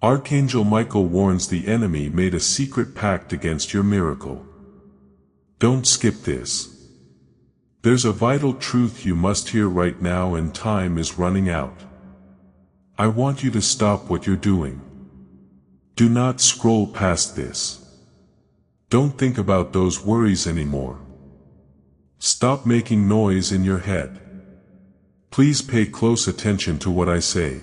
Archangel Michael warns the enemy made a secret pact against your miracle. Don't skip this. There's a vital truth you must hear right now, and time is running out. I want you to stop what you're doing. Do not scroll past this. Don't think about those worries anymore. Stop making noise in your head. Please pay close attention to what I say.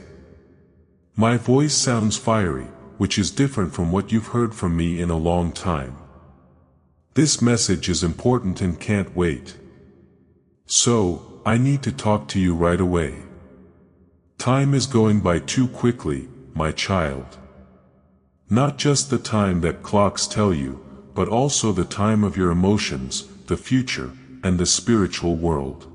My voice sounds fiery, which is different from what you've heard from me in a long time. This message is important and can't wait. So, I need to talk to you right away. Time is going by too quickly, my child. Not just the time that clocks tell you, but also the time of your emotions, the future, and the spiritual world.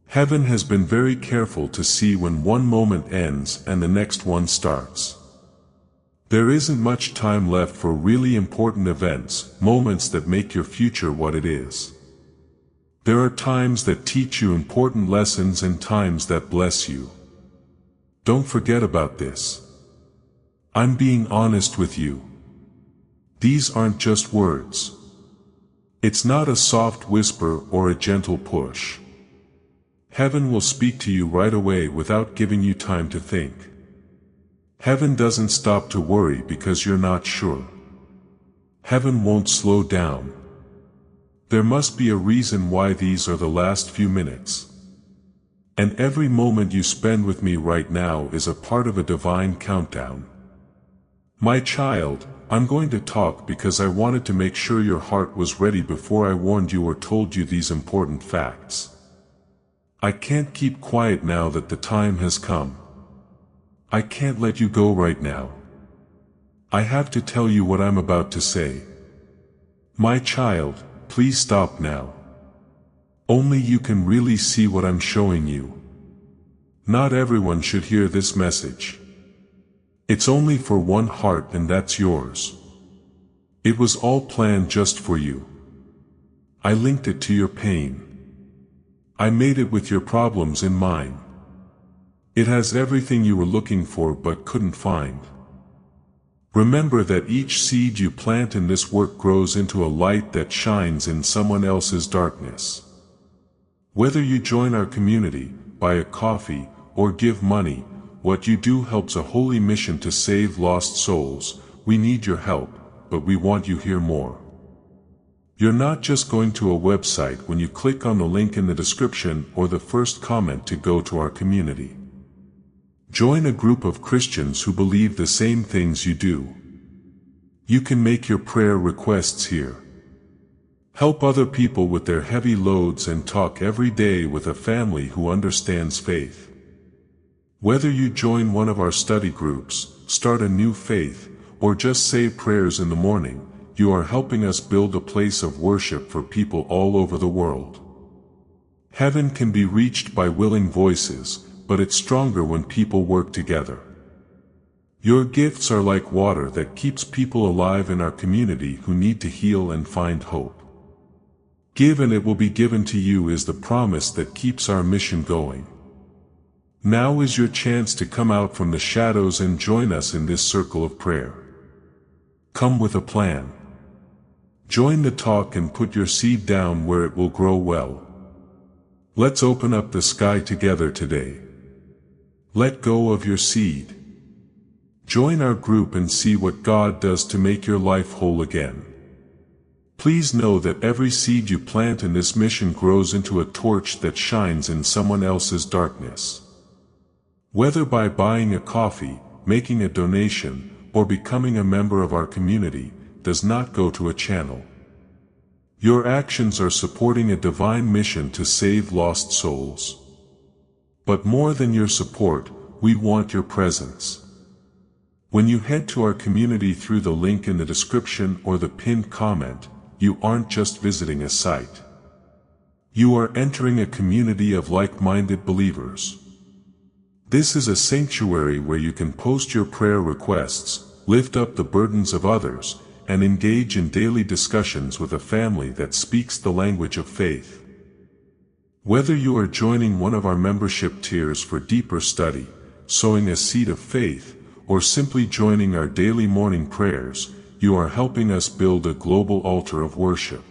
Heaven has been very careful to see when one moment ends and the next one starts. There isn't much time left for really important events, moments that make your future what it is. There are times that teach you important lessons and times that bless you. Don't forget about this. I'm being honest with you. These aren't just words. It's not a soft whisper or a gentle push. Heaven will speak to you right away without giving you time to think. Heaven doesn't stop to worry because you're not sure. Heaven won't slow down. There must be a reason why these are the last few minutes. And every moment you spend with me right now is a part of a divine countdown. My child, I'm going to talk because I wanted to make sure your heart was ready before I warned you or told you these important facts. I can't keep quiet now that the time has come. I can't let you go right now. I have to tell you what I'm about to say. My child, please stop now. Only you can really see what I'm showing you. Not everyone should hear this message. It's only for one heart, and that's yours. It was all planned just for you. I linked it to your pain. I made it with your problems in mind. It has everything you were looking for but couldn't find. Remember that each seed you plant in this work grows into a light that shines in someone else's darkness. Whether you join our community, buy a coffee, or give money, what you do helps a holy mission to save lost souls. We need your help, but we want you here more. You're not just going to a website when you click on the link in the description or the first comment to go to our community. Join a group of Christians who believe the same things you do. You can make your prayer requests here. Help other people with their heavy loads and talk every day with a family who understands faith. Whether you join one of our study groups, start a new faith, or just say prayers in the morning, you are helping us build a place of worship for people all over the world. Heaven can be reached by willing voices, but it's stronger when people work together. Your gifts are like water that keeps people alive in our community who need to heal and find hope. Give and it will be given to you is the promise that keeps our mission going. Now is your chance to come out from the shadows and join us in this circle of prayer. Come with a plan. Join the talk and put your seed down where it will grow well. Let's open up the sky together today. Let go of your seed. Join our group and see what God does to make your life whole again. Please know that every seed you plant in this mission grows into a torch that shines in someone else's darkness. Whether by buying a coffee, making a donation, or becoming a member of our community, does not go to a channel. Your actions are supporting a divine mission to save lost souls. But more than your support, we want your presence. When you head to our community through the link in the description or the pinned comment, you aren't just visiting a site. You are entering a community of like-minded believers. This is a sanctuary where you can post your prayer requests, lift up the burdens of others, and engage in daily discussions with a family that speaks the language of faith. Whether you are joining one of our membership tiers for deeper study, sowing a seed of faith, or simply joining our daily morning prayers, you are helping us build a global altar of worship.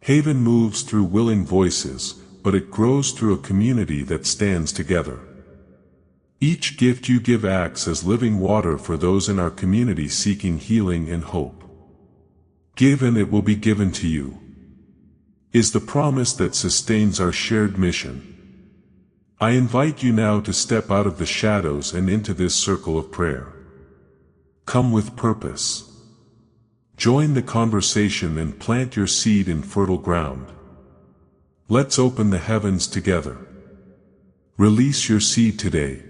Haven moves through willing voices, but it grows through a community that stands together. Each gift you give acts as living water for those in our community seeking healing and hope. Give and it will be given to you, is the promise that sustains our shared mission. I invite you now to step out of the shadows and into this circle of prayer. Come with purpose. Join the conversation and plant your seed in fertile ground. Let's open the heavens together. Release your seed today.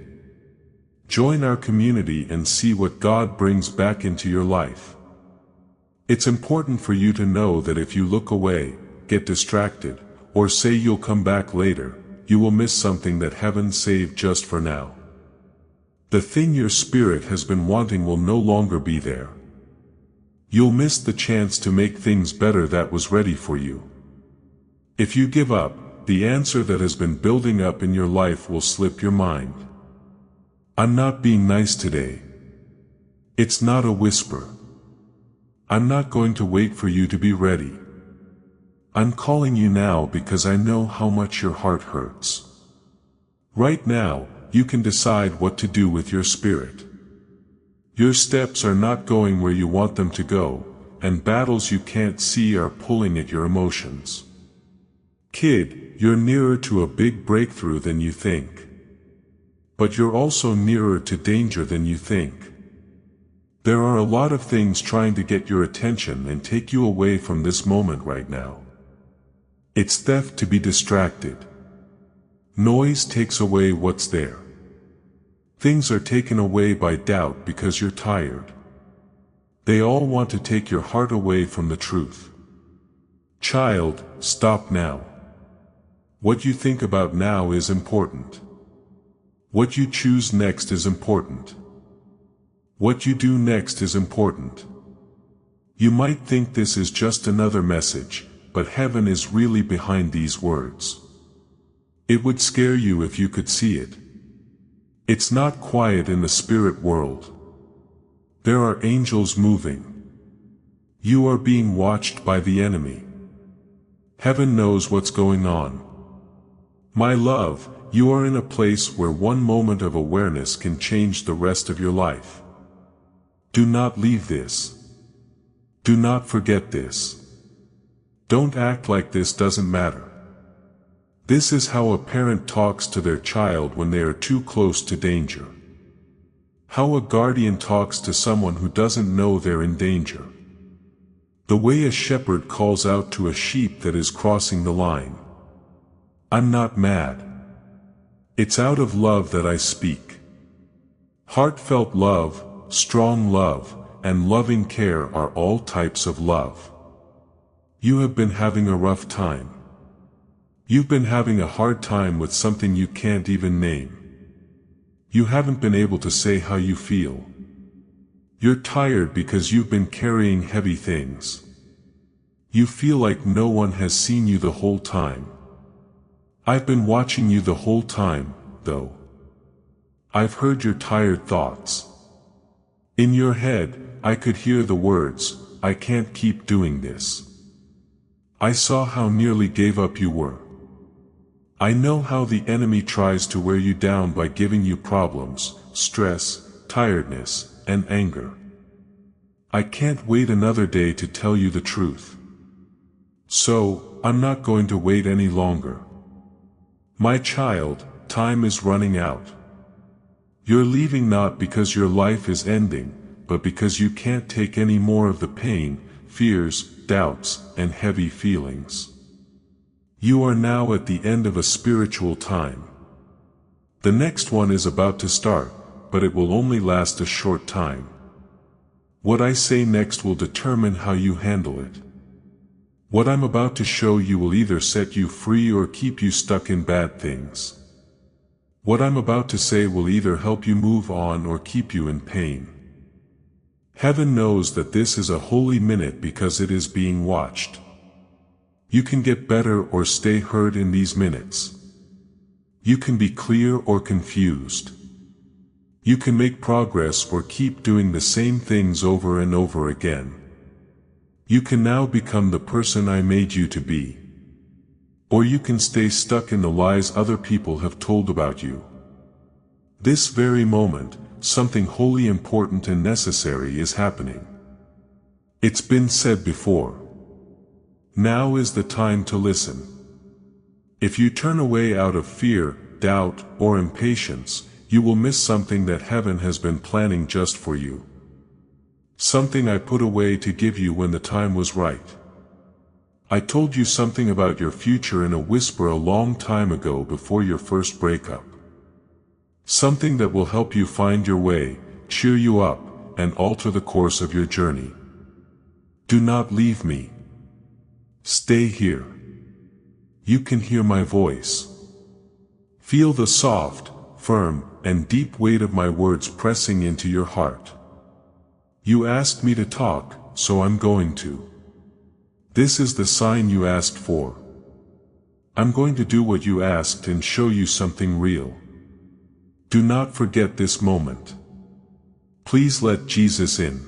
Join our community and see what God brings back into your life. It's important for you to know that if you look away, get distracted, or say you'll come back later, you will miss something that heaven saved just for now. The thing your spirit has been wanting will no longer be there. You'll miss the chance to make things better that was ready for you. If you give up, the answer that has been building up in your life will slip your mind. I'm not being nice today. It's not a whisper. I'm not going to wait for you to be ready. I'm calling you now because I know how much your heart hurts. Right now, you can decide what to do with your spirit. Your steps are not going where you want them to go, and battles you can't see are pulling at your emotions. Kid, you're nearer to a big breakthrough than you think. But you're also nearer to danger than you think. There are a lot of things trying to get your attention and take you away from this moment right now. It's theft to be distracted. Noise takes away what's there. Things are taken away by doubt because you're tired. They all want to take your heart away from the truth. Child, stop now. What you think about now is important. What you choose next is important. What you do next is important. You might think this is just another message, but heaven is really behind these words. It would scare you if you could see it. It's not quiet in the spirit world. There are angels moving. You are being watched by the enemy. Heaven knows what's going on. My love, you are in a place where one moment of awareness can change the rest of your life. Do not leave this. Do not forget this. Don't act like this doesn't matter. This is how a parent talks to their child when they are too close to danger. How a guardian talks to someone who doesn't know they're in danger. The way a shepherd calls out to a sheep that is crossing the line. I'm not mad. It's out of love that I speak. Heartfelt love, strong love, and loving care are all types of love. You have been having a rough time. You've been having a hard time with something you can't even name. You haven't been able to say how you feel. You're tired because you've been carrying heavy things. You feel like no one has seen you the whole time. I've been watching you the whole time, though. I've heard your tired thoughts. In your head, I could hear the words, I can't keep doing this. I saw how nearly gave up you were. I know how the enemy tries to wear you down by giving you problems, stress, tiredness, and anger. I can't wait another day to tell you the truth. So, I'm not going to wait any longer. My child, time is running out. You're leaving not because your life is ending, but because you can't take any more of the pain, fears, doubts, and heavy feelings. You are now at the end of a spiritual time. The next one is about to start, but it will only last a short time. What I say next will determine how you handle it. What I'm about to show you will either set you free or keep you stuck in bad things. What I'm about to say will either help you move on or keep you in pain. Heaven knows that this is a holy minute because it is being watched. You can get better or stay hurt in these minutes. You can be clear or confused. You can make progress or keep doing the same things over and over again. You can now become the person I made you to be. Or you can stay stuck in the lies other people have told about you. This very moment, something wholly important and necessary is happening. It's been said before. Now is the time to listen. If you turn away out of fear, doubt, or impatience, you will miss something that heaven has been planning just for you. Something I put away to give you when the time was right. I told you something about your future in a whisper a long time ago before your first breakup. Something that will help you find your way, cheer you up, and alter the course of your journey. Do not leave me. Stay here. You can hear my voice. Feel the soft, firm, and deep weight of my words pressing into your heart. You asked me to talk, so I'm going to. This is the sign you asked for. I'm going to do what you asked and show you something real. Do not forget this moment. Please let Jesus in.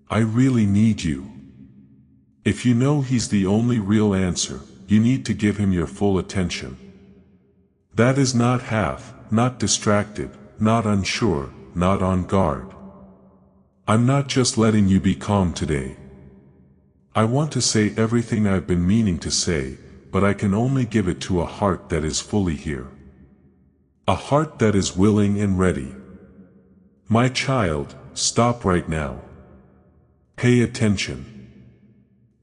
I really need you. If you know He's the only real answer, you need to give Him your full attention. That is not half, not distracted, not unsure, not on guard. I'm not just letting you be calm today. I want to say everything I've been meaning to say, but I can only give it to a heart that is fully here. A heart that is willing and ready. My child, stop right now. Pay attention.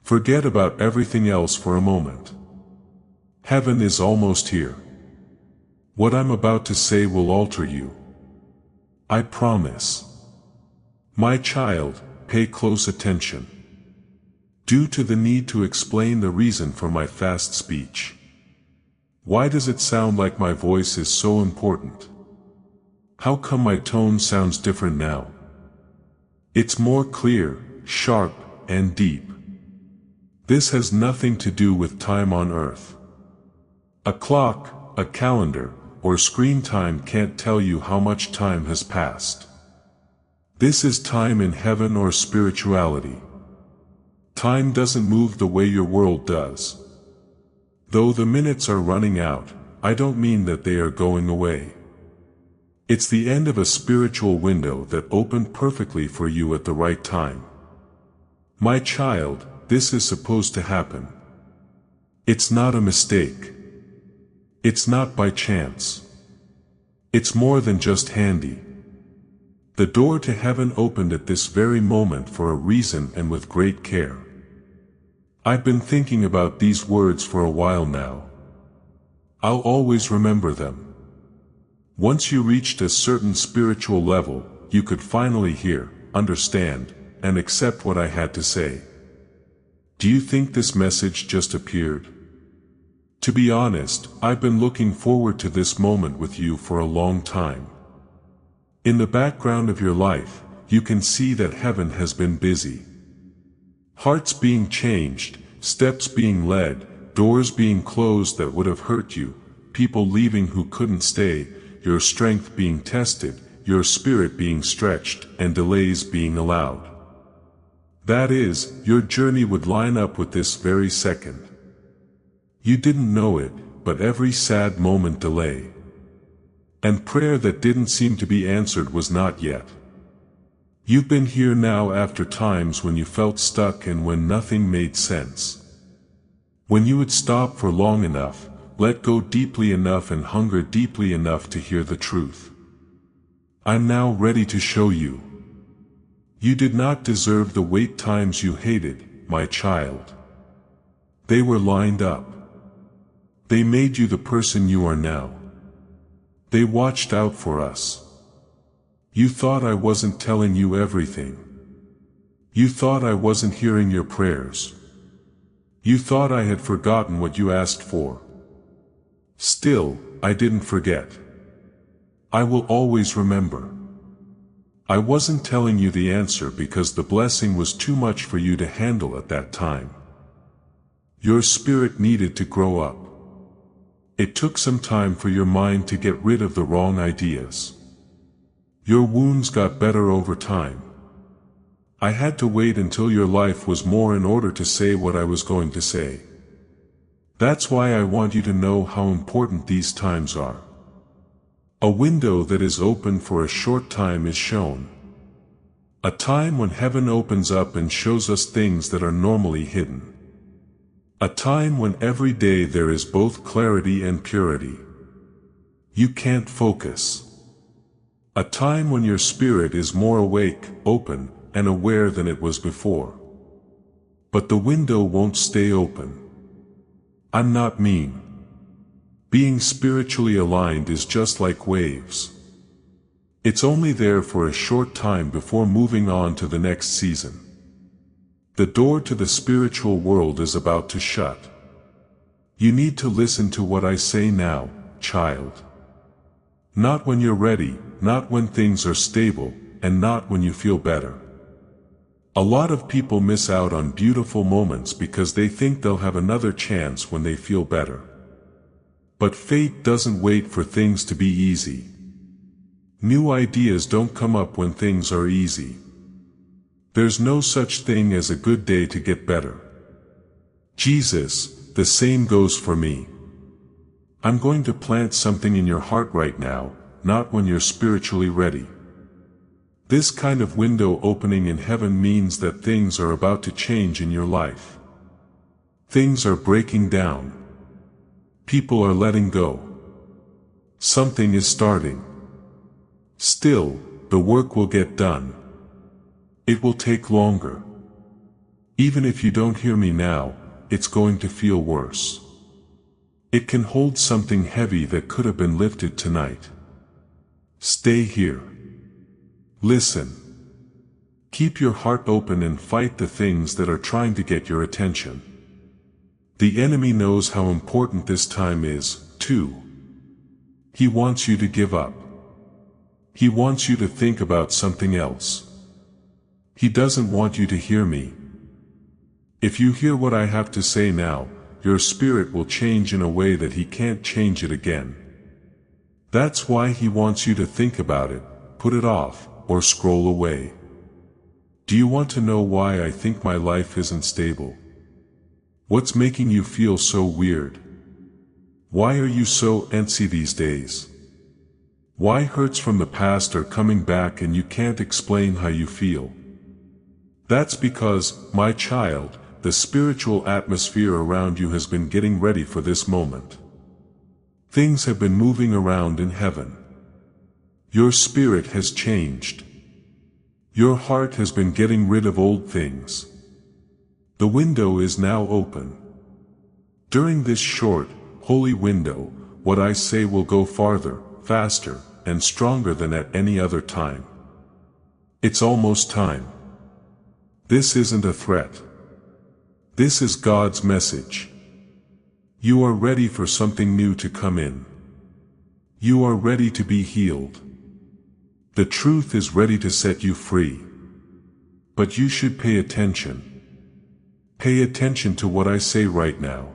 Forget about everything else for a moment. Heaven is almost here. What I'm about to say will alter you. I promise. My child, pay close attention. Due to the need to explain the reason for my fast speech. Why does it sound like my voice is so important? How come my tone sounds different now? It's more clear, sharp, and deep. This has nothing to do with time on earth. A clock, a calendar, or screen time can't tell you how much time has passed. This is time in heaven or spirituality. Time doesn't move the way your world does. Though the minutes are running out, I don't mean that they are going away. It's the end of a spiritual window that opened perfectly for you at the right time. My child, this is supposed to happen. It's not a mistake. It's not by chance. It's more than just handy. The door to heaven opened at this very moment for a reason and with great care. I've been thinking about these words for a while now. I'll always remember them. Once you reached a certain spiritual level, you could finally hear, understand, and accept what I had to say. Do you think this message just appeared? To be honest, I've been looking forward to this moment with you for a long time. In the background of your life, you can see that heaven has been busy. Hearts being changed, steps being led, doors being closed that would have hurt you, people leaving who couldn't stay, your strength being tested, your spirit being stretched, and delays being allowed. That is, your journey would line up with this very second. You didn't know it, but every sad moment delay and prayer that didn't seem to be answered was not yet. You've been here now after times when you felt stuck and when nothing made sense. When you would stop for long enough, let go deeply enough and hunger deeply enough to hear the truth. I'm now ready to show you. You did not deserve the wait times you hated, my child. They were lined up. They made you the person you are now. They watched out for us. You thought I wasn't telling you everything. You thought I wasn't hearing your prayers. You thought I had forgotten what you asked for. Still, I didn't forget. I will always remember. I wasn't telling you the answer because the blessing was too much for you to handle at that time. Your spirit needed to grow up. It took some time for your mind to get rid of the wrong ideas. Your wounds got better over time. I had to wait until your life was more in order to say what I was going to say. That's why I want you to know how important these times are. A window that is open for a short time is shown. A time when heaven opens up and shows us things that are normally hidden. A time when every day there is both clarity and purity. You can't focus. A time when your spirit is more awake, open, and aware than it was before. But the window won't stay open. I'm not mean. Being spiritually aligned is just like waves. It's only there for a short time before moving on to the next season. The door to the spiritual world is about to shut. You need to listen to what I say now, child. Not when you're ready, not when things are stable, and not when you feel better. A lot of people miss out on beautiful moments because they think they'll have another chance when they feel better. But fate doesn't wait for things to be easy. New ideas don't come up when things are easy. There's no such thing as a good day to get better. Jesus, the same goes for me. I'm going to plant something in your heart right now, not when you're spiritually ready. This kind of window opening in heaven means that things are about to change in your life. Things are breaking down. People are letting go. Something is starting. Still, the work will get done. It will take longer. Even if you don't hear me now, it's going to feel worse. It can hold something heavy that could have been lifted tonight. Stay here. Listen. Keep your heart open and fight the things that are trying to get your attention. The enemy knows how important this time is, too. He wants you to give up. He wants you to think about something else. He doesn't want you to hear me. If you hear what I have to say now, your spirit will change in a way that he can't change it again. That's why he wants you to think about it, put it off, or scroll away. Do you want to know why I think my life isn't stable? What's making you feel so weird? Why are you so antsy these days? Why hurts from the past are coming back and you can't explain how you feel? That's because, my child, the spiritual atmosphere around you has been getting ready for this moment. Things have been moving around in heaven. Your spirit has changed. Your heart has been getting rid of old things. The window is now open. During this short, holy window, what I say will go farther, faster, and stronger than at any other time. It's almost time. This isn't a threat. This is God's message. You are ready for something new to come in. You are ready to be healed. The truth is ready to set you free. But you should pay attention. Pay attention to what I say right now.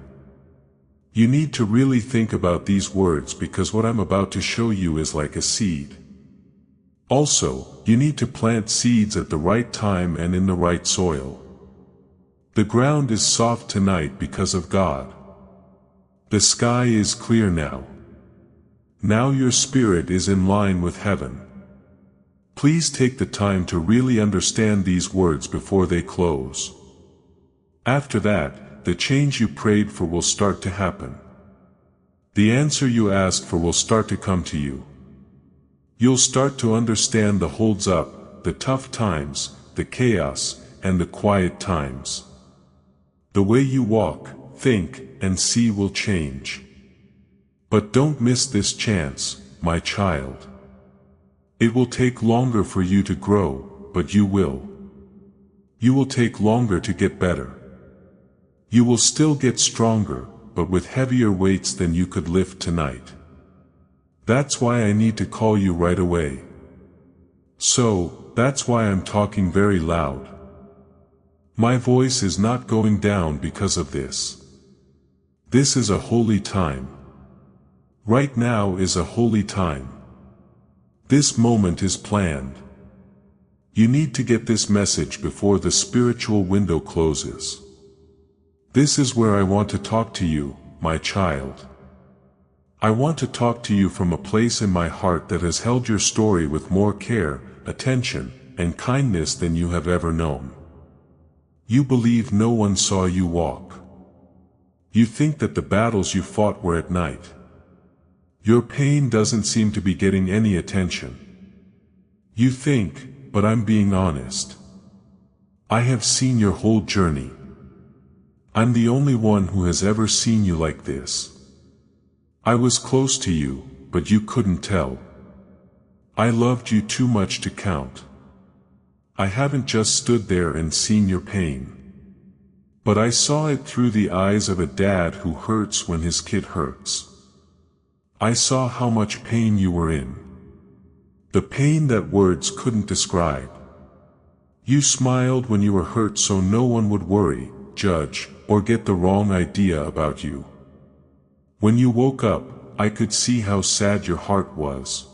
You need to really think about these words because what I'm about to show you is like a seed. Also, you need to plant seeds at the right time and in the right soil. The ground is soft tonight because of God. The sky is clear now. Now your spirit is in line with heaven. Please take the time to really understand these words before they close. After that, the change you prayed for will start to happen. The answer you asked for will start to come to you. You'll start to understand the holds up, the tough times, the chaos, and the quiet times. The way you walk, think, and see will change. But don't miss this chance, my child. It will take longer for you to grow, but you will. You will take longer to get better. You will still get stronger, but with heavier weights than you could lift tonight. That's why I need to call you right away. So, that's why I'm talking very loud. My voice is not going down because of this. This is a holy time. Right now is a holy time. This moment is planned. You need to get this message before the spiritual window closes. This is where I want to talk to you, my child. I want to talk to you from a place in my heart that has held your story with more care, attention, and kindness than you have ever known. You believe no one saw you walk. You think that the battles you fought were at night. Your pain doesn't seem to be getting any attention. You think, but I'm being honest. I have seen your whole journey. I'm the only one who has ever seen you like this. I was close to you, but you couldn't tell. I loved you too much to count. I haven't just stood there and seen your pain. But I saw it through the eyes of a dad who hurts when his kid hurts. I saw how much pain you were in. The pain that words couldn't describe. You smiled when you were hurt so no one would worry, judge, or get the wrong idea about you. When you woke up, I could see how sad your heart was.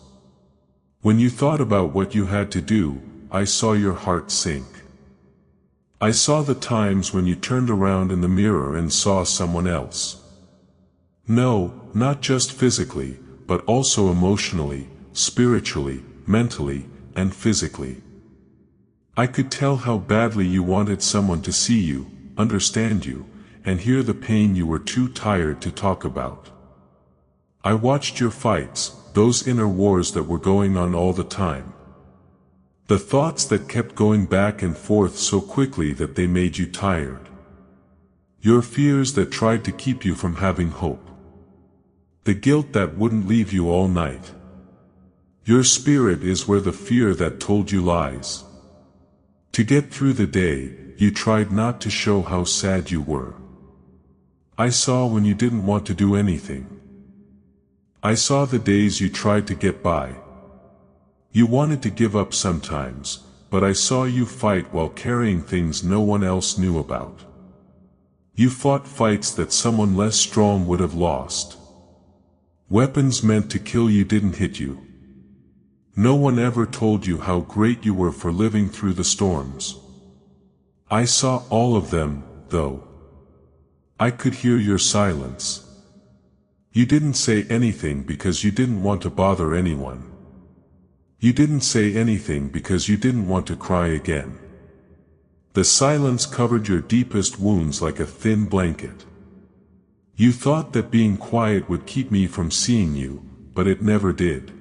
When you thought about what you had to do, I saw your heart sink. I saw the times when you turned around in the mirror and saw someone else. No, not just physically, but also emotionally, spiritually, mentally, and physically. I could tell how badly you wanted someone to see you, understand you, and hear the pain you were too tired to talk about. I watched your fights, those inner wars that were going on all the time. The thoughts that kept going back and forth so quickly that they made you tired. Your fears that tried to keep you from having hope. The guilt that wouldn't leave you all night. Your spirit is where the fear that told you lies. To get through the day, you tried not to show how sad you were. I saw when you didn't want to do anything. I saw the days you tried to get by. You wanted to give up sometimes, but I saw you fight while carrying things no one else knew about. You fought fights that someone less strong would have lost. Weapons meant to kill you didn't hit you. No one ever told you how great you were for living through the storms. I saw all of them, though. I could hear your silence. You didn't say anything because you didn't want to bother anyone. You didn't say anything because you didn't want to cry again. The silence covered your deepest wounds like a thin blanket. You thought that being quiet would keep me from seeing you, but it never did.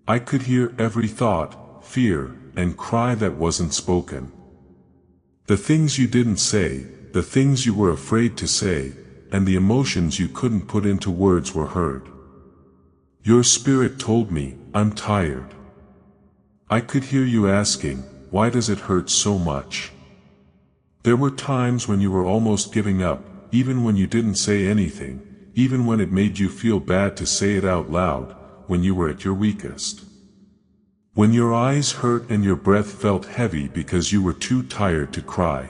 I could hear every thought, fear, and cry that wasn't spoken. The things you didn't say, the things you were afraid to say, and the emotions you couldn't put into words were heard. Your spirit told me, I'm tired. I could hear you asking, why does it hurt so much? There were times when you were almost giving up, even when you didn't say anything, even when it made you feel bad to say it out loud, when you were at your weakest. When your eyes hurt and your breath felt heavy because you were too tired to cry.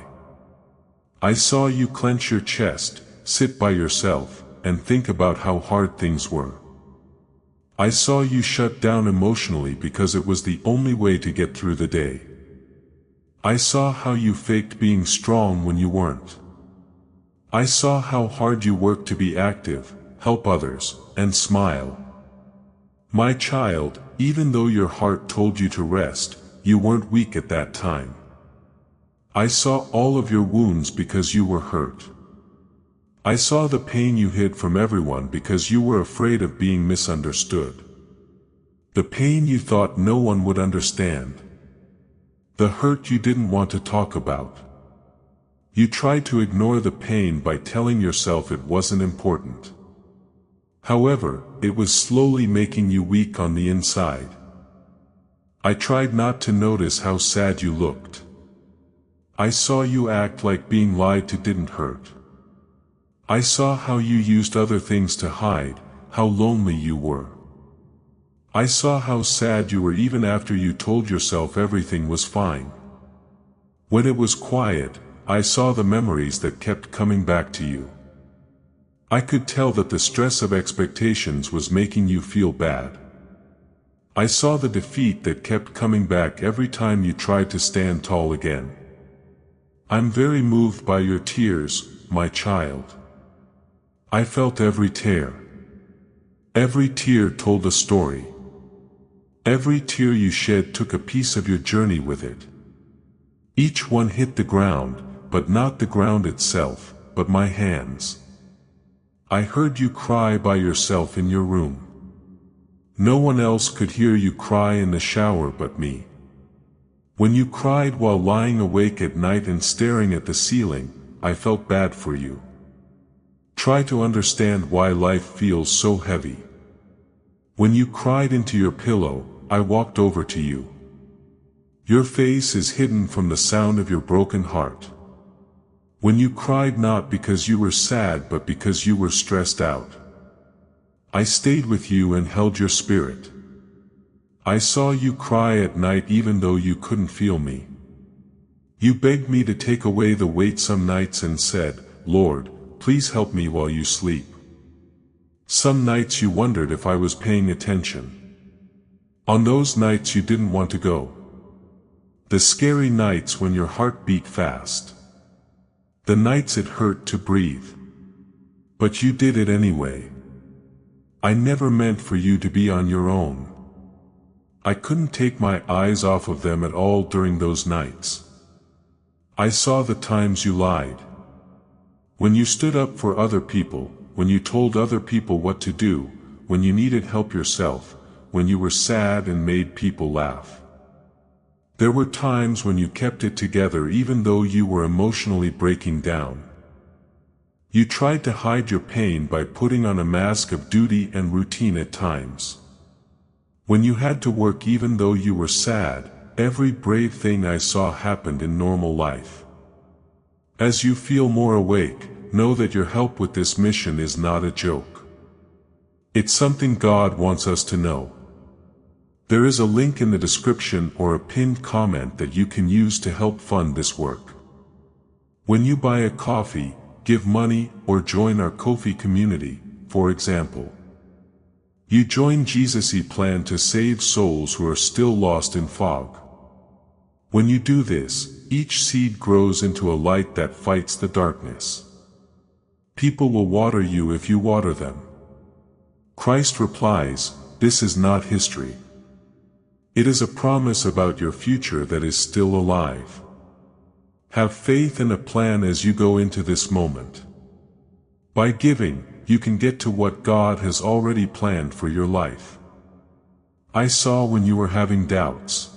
I saw you clench your chest, sit by yourself, and think about how hard things were. I saw you shut down emotionally because it was the only way to get through the day. I saw how you faked being strong when you weren't. I saw how hard you worked to be active, help others, and smile. My child, even though your heart told you to rest, you weren't weak at that time. I saw all of your wounds because you were hurt. I saw the pain you hid from everyone because you were afraid of being misunderstood. The pain you thought no one would understand. The hurt you didn't want to talk about. You tried to ignore the pain by telling yourself it wasn't important. However, it was slowly making you weak on the inside. I tried not to notice how sad you looked. I saw you act like being lied to didn't hurt. I saw how you used other things to hide, how lonely you were. I saw how sad you were even after you told yourself everything was fine. When it was quiet, I saw the memories that kept coming back to you. I could tell that the stress of expectations was making you feel bad. I saw the defeat that kept coming back every time you tried to stand tall again. I'm very moved by your tears, my child. I felt every tear. Every tear told a story. Every tear you shed took a piece of your journey with it. Each one hit the ground, but not the ground itself, but my hands. I heard you cry by yourself in your room. No one else could hear you cry in the shower but me. When you cried while lying awake at night and staring at the ceiling, I felt bad for you. Try to understand why life feels so heavy. When you cried into your pillow, I walked over to you. Your face is hidden from the sound of your broken heart. When you cried not because you were sad but because you were stressed out. I stayed with you and held your spirit. I saw you cry at night even though you couldn't feel me. You begged me to take away the weight some nights and said, Lord, please help me while you sleep. Some nights you wondered if I was paying attention. On those nights you didn't want to go. The scary nights when your heart beat fast. The nights it hurt to breathe. But you did it anyway. I never meant for you to be on your own. I couldn't take my eyes off of them at all during those nights. I saw the times you lied. When you stood up for other people, when you told other people what to do, when you needed help yourself, when you were sad and made people laugh. There were times when you kept it together even though you were emotionally breaking down. You tried to hide your pain by putting on a mask of duty and routine at times. When you had to work even though you were sad, every brave thing I saw happened in normal life. As you feel more awake, know that your help with this mission is not a joke. It's something God wants us to know. There is a link in the description or a pinned comment that you can use to help fund this work. When you buy a coffee, give money, or join our Ko-fi community, for example. You join Jesus' plan to save souls who are still lost in fog. When you do this, each seed grows into a light that fights the darkness. People will water you if you water them. Christ replies, this is not history. It is a promise about your future that is still alive. Have faith and a plan as you go into this moment. By giving, you can get to what God has already planned for your life. I saw when you were having doubts.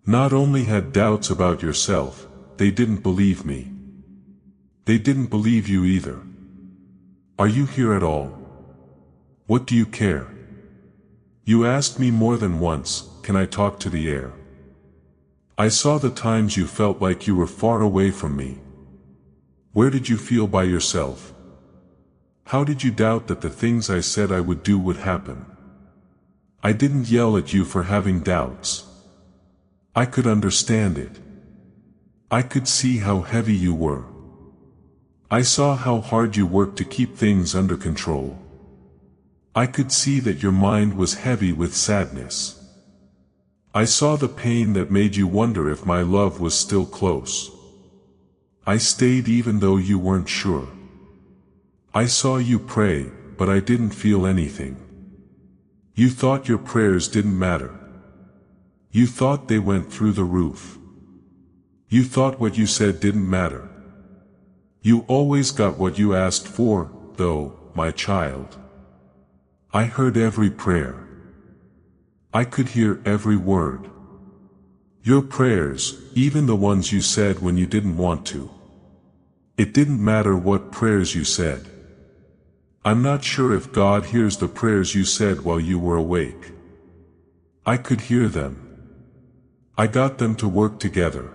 Not only had doubts about yourself, they didn't believe me. They didn't believe you either. Are you here at all? What do you care? You asked me more than once, can I talk to the air? I saw the times you felt like you were far away from me. Where did you feel by yourself? How did you doubt that the things I said I would do would happen? I didn't yell at you for having doubts. I could understand it. I could see how heavy you were. I saw how hard you worked to keep things under control. I could see that your mind was heavy with sadness. I saw the pain that made you wonder if my love was still close. I stayed even though you weren't sure. I saw you pray, but I didn't feel anything. You thought your prayers didn't matter. You thought they went through the roof. You thought what you said didn't matter. You always got what you asked for, though, my child. I heard every prayer. I could hear every word. Your prayers, even the ones you said when you didn't want to. It didn't matter what prayers you said. I'm not sure if God hears the prayers you said while you were awake. I could hear them. I got them to work together.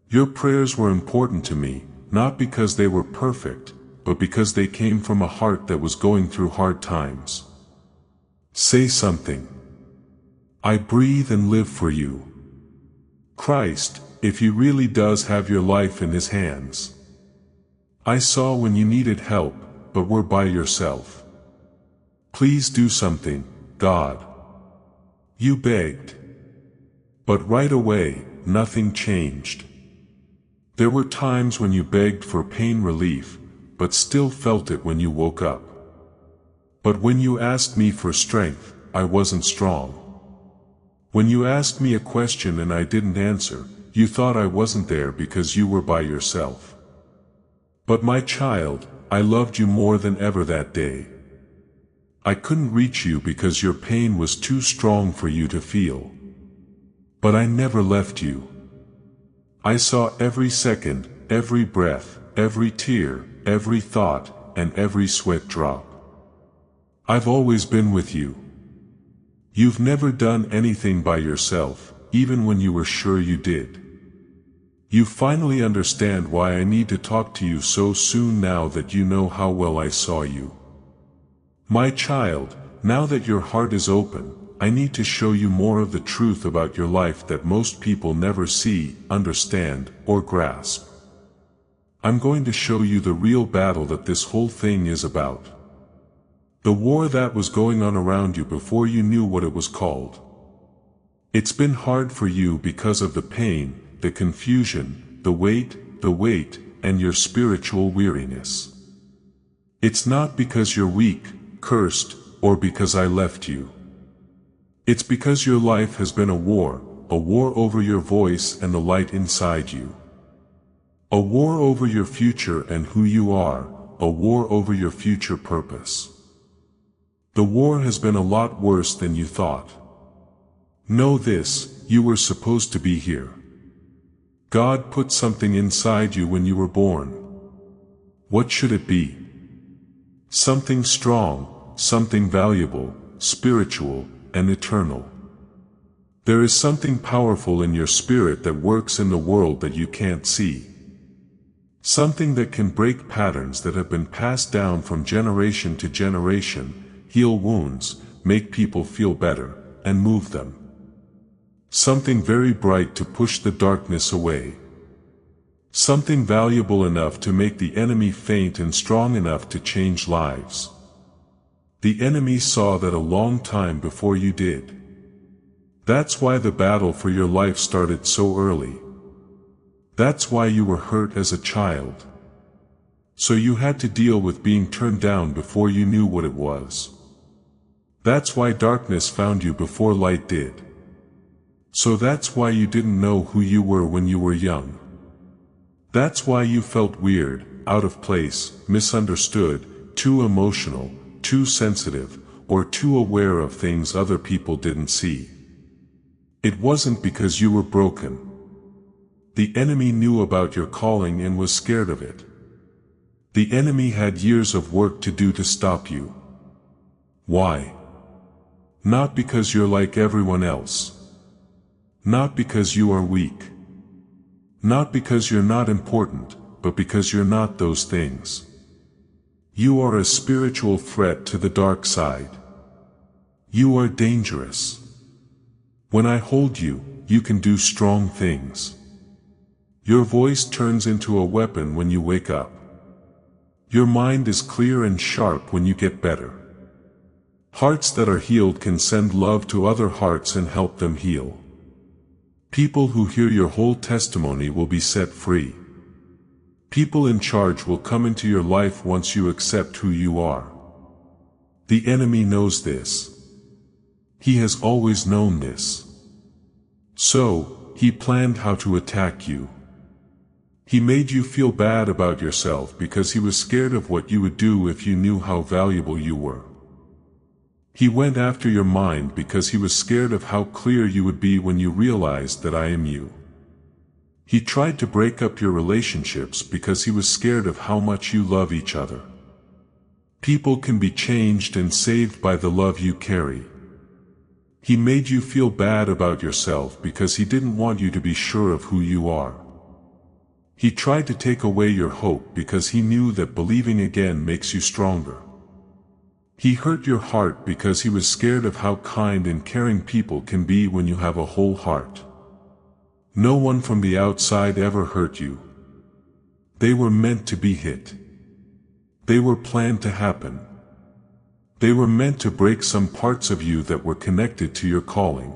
Your prayers were important to me, not because they were perfect, but because they came from a heart that was going through hard times. Say something. I breathe and live for you. Christ, if He really does have your life in His hands. I saw when you needed help, but were by yourself. Please do something, God. You begged. But right away, nothing changed. There were times when you begged for pain relief, but still felt it when you woke up. But when you asked me for strength, I wasn't strong. When you asked me a question and I didn't answer, you thought I wasn't there because you were by yourself. But my child, I loved you more than ever that day. I couldn't reach you because your pain was too strong for you to feel. But I never left you. I saw every second, every breath, every tear, every thought, and every sweat drop. I've always been with you. You've never done anything by yourself, even when you were sure you did. You finally understand why I need to talk to you so soon now that you know how well I saw you. My child, now that your heart is open, I need to show you more of the truth about your life that most people never see, understand, or grasp. I'm going to show you the real battle that this whole thing is about. The war that was going on around you before you knew what it was called. It's been hard for you because of the pain, the confusion, the weight, and your spiritual weariness. It's not because you're weak, cursed, or because I left you. It's because your life has been a war over your voice and the light inside you. A war over your future and who you are, a war over your future purpose. The war has been a lot worse than you thought. Know this, you were supposed to be here. God put something inside you when you were born. What should it be? Something strong, something valuable, spiritual, and eternal. There is something powerful in your spirit that works in the world that you can't see. Something that can break patterns that have been passed down from generation to generation, heal wounds, make people feel better, and move them. Something very bright to push the darkness away. Something valuable enough to make the enemy faint and strong enough to change lives. The enemy saw that a long time before you did. That's why the battle for your life started so early. That's why you were hurt as a child. So you had to deal with being turned down before you knew what it was. That's why darkness found you before light did. So that's why you didn't know who you were when you were young. That's why you felt weird, out of place, misunderstood, too emotional, too sensitive, or too aware of things other people didn't see. It wasn't because you were broken. The enemy knew about your calling and was scared of it. The enemy had years of work to do to stop you. Why? Not because you're like everyone else. Not because you are weak. Not because you're not important, but because you're not those things. You are a spiritual threat to the dark side. You are dangerous. When I hold you, you can do strong things. Your voice turns into a weapon when you wake up. Your mind is clear and sharp when you get better. Hearts that are healed can send love to other hearts and help them heal. People who hear your whole testimony will be set free. People in charge will come into your life once you accept who you are. The enemy knows this. He has always known this. So, he planned how to attack you. He made you feel bad about yourself because he was scared of what you would do if you knew how valuable you were. He went after your mind because he was scared of how clear you would be when you realized that I am you. He tried to break up your relationships because he was scared of how much you love each other. People can be changed and saved by the love you carry. He made you feel bad about yourself because he didn't want you to be sure of who you are. He tried to take away your hope because he knew that believing again makes you stronger. He hurt your heart because he was scared of how kind and caring people can be when you have a whole heart. No one from the outside ever hurt you. They were meant to be hit. They were planned to happen. They were meant to break some parts of you that were connected to your calling.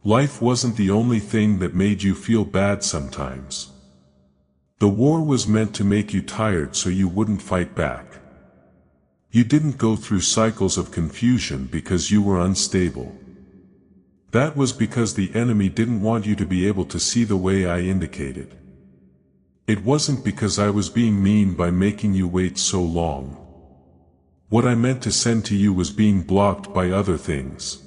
Life wasn't the only thing that made you feel bad sometimes. The war was meant to make you tired so you wouldn't fight back. You didn't go through cycles of confusion because you were unstable. That was because the enemy didn't want you to be able to see the way I indicated. It wasn't because I was being mean by making you wait so long. What I meant to send to you was being blocked by other things.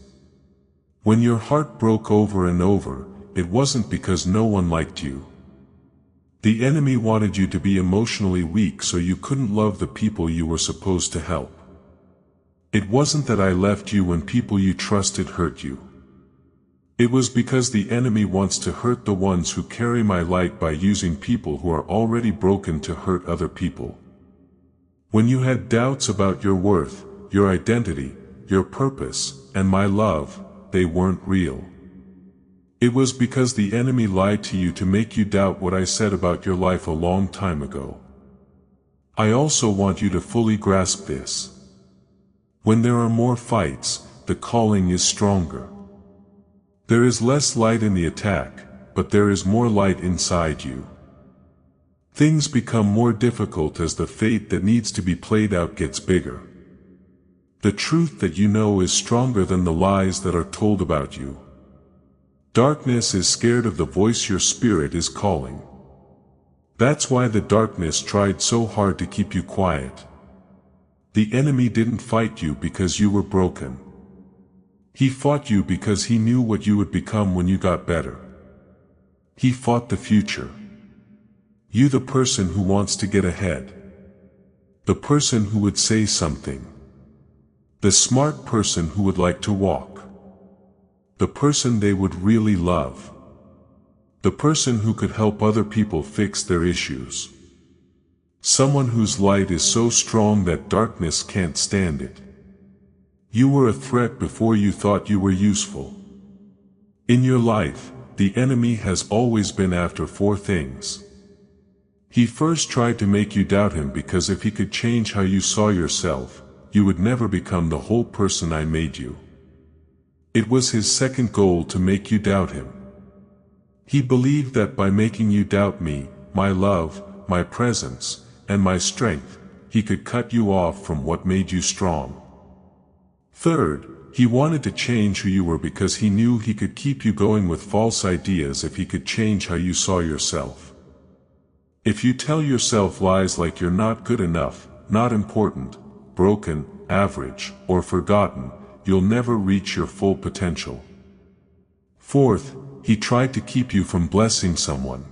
When your heart broke over and over, it wasn't because no one liked you. The enemy wanted you to be emotionally weak so you couldn't love the people you were supposed to help. It wasn't that I left you when people you trusted hurt you. It was because the enemy wants to hurt the ones who carry my light by using people who are already broken to hurt other people. When you had doubts about your worth, your identity, your purpose, and my love, they weren't real. It was because the enemy lied to you to make you doubt what I said about your life a long time ago. I also want you to fully grasp this. When there are more fights, the calling is stronger. There is less light in the attack, but there is more light inside you. Things become more difficult as the fate that needs to be played out gets bigger. The truth that you know is stronger than the lies that are told about you. Darkness is scared of the voice your spirit is calling. That's why the darkness tried so hard to keep you quiet. The enemy didn't fight you because you were broken. He fought you because he knew what you would become when you got better. He fought the future. You, the person who wants to get ahead. The person who would say something. The smart person who would like to walk. The person they would really love. The person who could help other people fix their issues. Someone whose light is so strong that darkness can't stand it. You were a threat before you thought you were useful. In your life, the enemy has always been after 4 things. He first tried to make you doubt him because if he could change how you saw yourself, you would never become the whole person I made you. It was his second goal to make you doubt him. He believed that by making you doubt me, my love, my presence, and my strength, he could cut you off from what made you strong. Third, he wanted to change who you were because he knew he could keep you going with false ideas if he could change how you saw yourself. If you tell yourself lies like you're not good enough, not important, broken, average, or forgotten, you'll never reach your full potential. Fourth, he tried to keep you from blessing someone.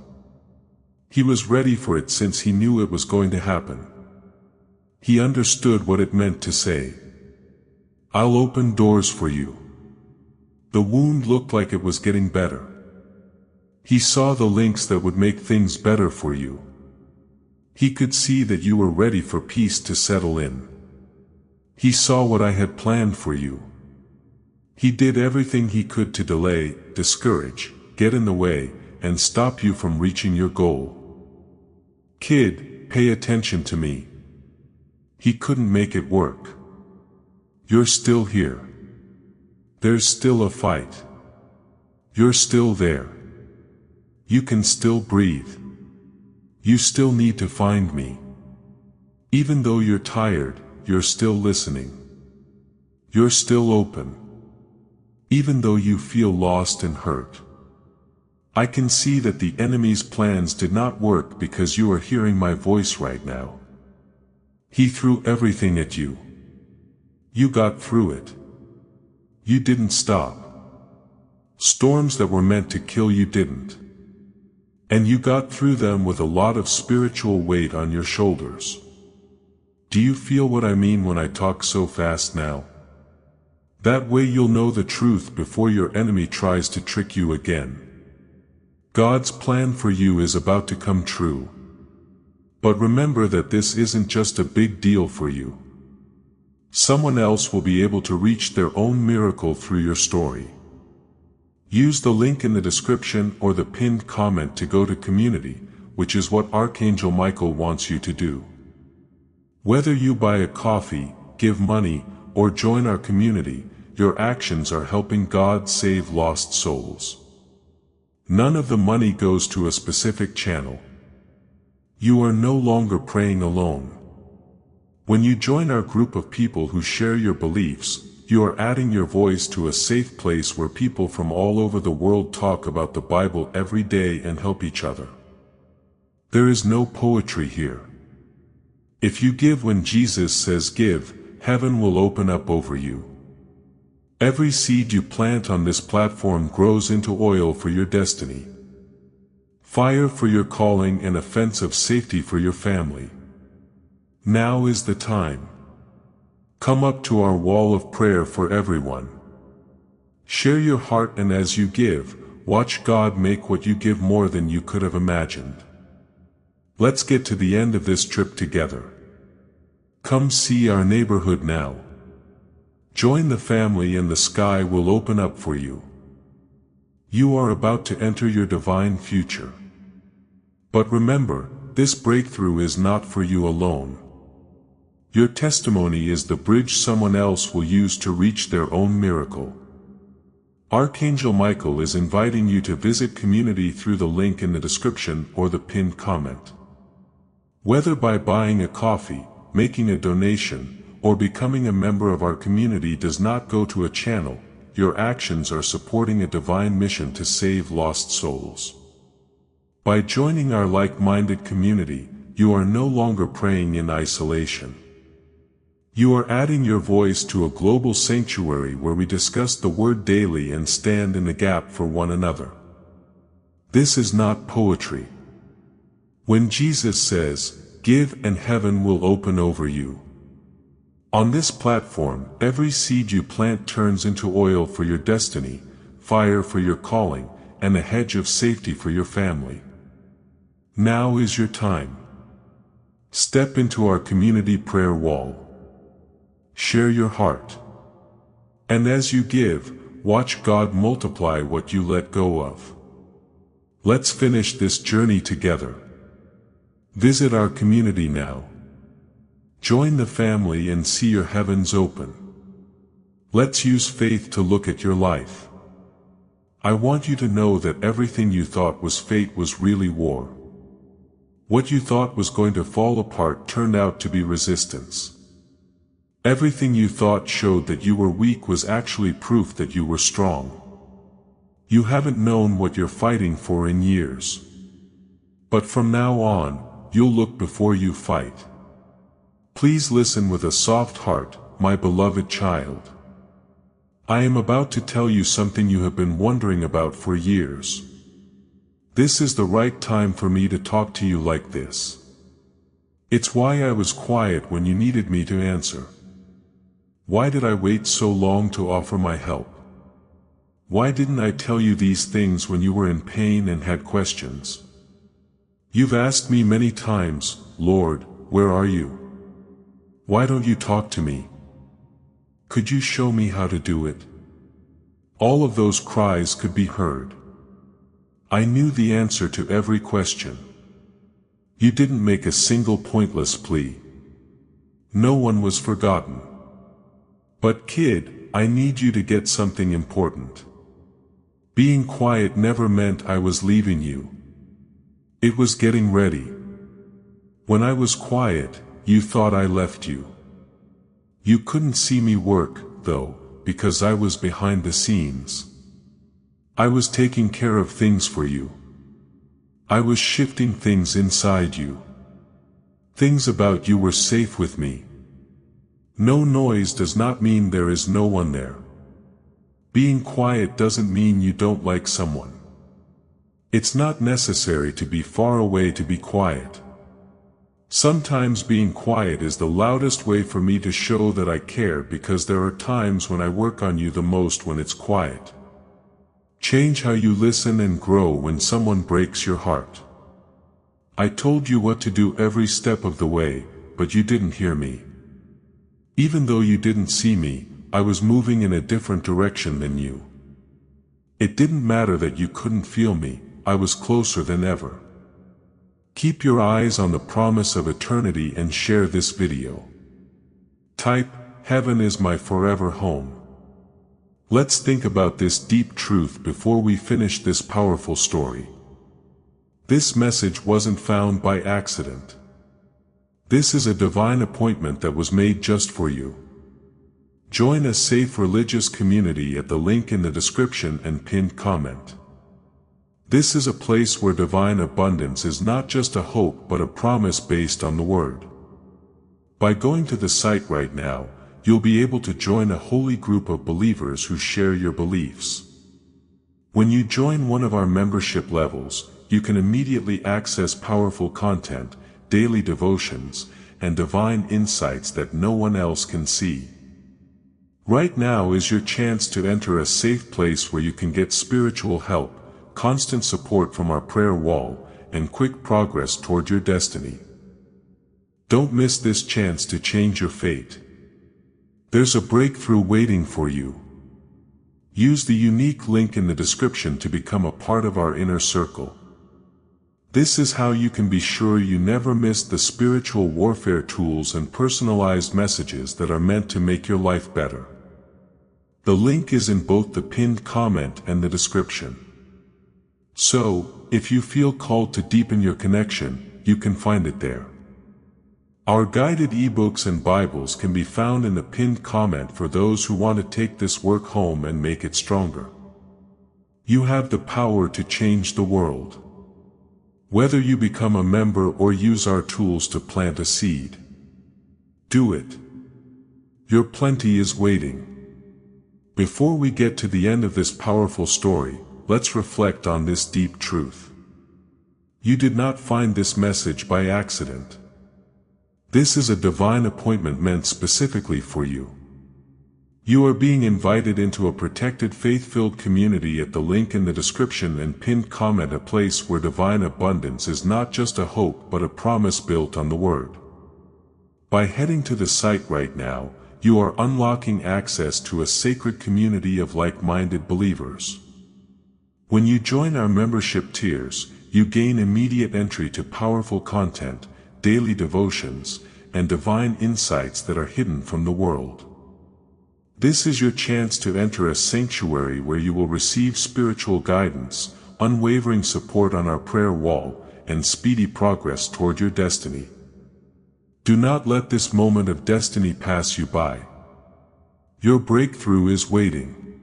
He was ready for it since he knew it was going to happen. He understood what it meant to say, "I'll open doors for you." The wound looked like it was getting better. He saw the links that would make things better for you. He could see that you were ready for peace to settle in. He saw what I had planned for you. He did everything he could to delay, discourage, get in the way, and stop you from reaching your goal. Kid, pay attention to me. He couldn't make it work. You're still here. There's still a fight. You're still there. You can still breathe. You still need to find me. Even though you're tired, you're still listening. You're still open. Even though you feel lost and hurt. I can see that the enemy's plans did not work because you are hearing my voice right now. He threw everything at you. You got through it. You didn't stop. Storms that were meant to kill you didn't. And you got through them with a lot of spiritual weight on your shoulders. Do you feel what I mean when I talk so fast now? That way you'll know the truth before your enemy tries to trick you again. God's plan for you is about to come true. But remember that this isn't just a big deal for you. Someone else will be able to reach their own miracle through your story. Use the link in the description or the pinned comment to go to community, which is what Archangel Michael wants you to do. Whether you buy a coffee, give money, or join our community, your actions are helping God save lost souls. None of the money goes to a specific channel. You are no longer praying alone. When you join our group of people who share your beliefs, you are adding your voice to a safe place where people from all over the world talk about the Bible every day and help each other. There is no poetry here. If you give when Jesus says give, heaven will open up over you. Every seed you plant on this platform grows into oil for your destiny, fire for your calling, and a fence of safety for your family. Now is the time. Come up to our wall of prayer for everyone. Share your heart, and as you give, watch God make what you give more than you could have imagined. Let's get to the end of this trip together. Come see our neighborhood now. Join the family and the sky will open up for you. You are about to enter your divine future. But remember, this breakthrough is not for you alone. Your testimony is the bridge someone else will use to reach their own miracle. Archangel Michael is inviting you to visit community through the link in the description or the pinned comment. Whether by buying a coffee, making a donation, or becoming a member of our community does not go to a channel, your actions are supporting a divine mission to save lost souls. By joining our like-minded community, you are no longer praying in isolation. You are adding your voice to a global sanctuary where we discuss the Word daily and stand in the gap for one another. This is not poetry. When Jesus says, "Give and heaven will open over you," on this platform, every seed you plant turns into oil for your destiny, fire for your calling, and a hedge of safety for your family. Now is your time. Step into our community prayer wall. Share your heart. And as you give, watch God multiply what you let go of. Let's finish this journey together. Visit our community now. Join the family and see your heavens open. Let's use faith to look at your life. I want you to know that everything you thought was fate was really war. What you thought was going to fall apart turned out to be resistance. Everything you thought showed that you were weak was actually proof that you were strong. You haven't known what you're fighting for in years. But from now on, you'll look before you fight. Please listen with a soft heart, my beloved child. I am about to tell you something you have been wondering about for years. This is the right time for me to talk to you like this. It's why I was quiet when you needed me to answer. Why did I wait so long to offer my help? Why didn't I tell you these things when you were in pain and had questions? You've asked me many times, "Lord, where are you? Why don't you talk to me? Could you show me how to do it?" All of those cries could be heard. I knew the answer to every question. You didn't make a single pointless plea. No one was forgotten. But kid, I need you to get something important. Being quiet never meant I was leaving you. It was getting ready. When I was quiet, you thought I left you. You couldn't see me work, though, because I was behind the scenes. I was taking care of things for you. I was shifting things inside you. Things about you were safe with me. No noise does not mean there is no one there. Being quiet doesn't mean you don't like someone. It's not necessary to be far away to be quiet. Sometimes being quiet is the loudest way for me to show that I care, because there are times when I work on you the most when it's quiet. Change how you listen and grow when someone breaks your heart. I told you what to do every step of the way, but you didn't hear me. Even though you didn't see me, I was moving in a different direction than you. It didn't matter that you couldn't feel me, I was closer than ever. Keep your eyes on the promise of eternity and share this video. Type, heaven is my forever home. Let's think about this deep truth before we finish this powerful story. This message wasn't found by accident. This is a divine appointment that was made just for you. Join a safe religious community at the link in the description and pinned comment. This is a place where divine abundance is not just a hope but a promise based on the Word. By going to the site right now, you'll be able to join a holy group of believers who share your beliefs. When you join one of our membership levels, you can immediately access powerful content, daily devotions, and divine insights that no one else can see. Right now is your chance to enter a safe place where you can get spiritual help, constant support from our prayer wall, and quick progress toward your destiny. Don't miss this chance to change your fate. There's a breakthrough waiting for you. Use the unique link in the description to become a part of our inner circle. This is how you can be sure you never miss the spiritual warfare tools and personalized messages that are meant to make your life better. The link is in both the pinned comment and the description. So, if you feel called to deepen your connection, you can find it there. Our guided ebooks and Bibles can be found in the pinned comment for those who want to take this work home and make it stronger. You have the power to change the world. Whether you become a member or use our tools to plant a seed, do it. Your plenty is waiting. Before we get to the end of this powerful story, let's reflect on this deep truth. You did not find this message by accident. This is a divine appointment meant specifically for you. You are being invited into a protected faith-filled community at the link in the description and pinned comment, a place where divine abundance is not just a hope but a promise built on the Word. By heading to the site right now, you are unlocking access to a sacred community of like-minded believers. When you join our membership tiers, you gain immediate entry to powerful content, daily devotions, and divine insights that are hidden from the world. This is your chance to enter a sanctuary where you will receive spiritual guidance, unwavering support on our prayer wall, and speedy progress toward your destiny. Do not let this moment of destiny pass you by. Your breakthrough is waiting.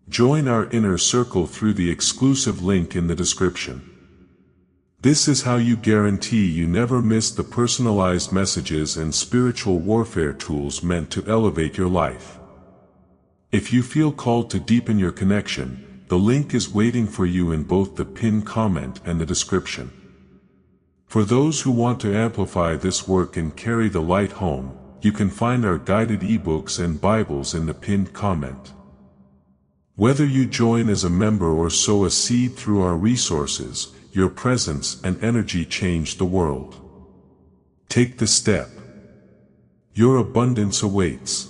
Join our inner circle through the exclusive link in the description. This is how you guarantee you never miss the personalized messages and spiritual warfare tools meant to elevate your life. If you feel called to deepen your connection, the link is waiting for you in both the pinned comment and the description. For those who want to amplify this work and carry the light home, you can find our guided ebooks and Bibles in the pinned comment. Whether you join as a member or sow a seed through our resources, your presence and energy change the world. Take the step. Your abundance awaits.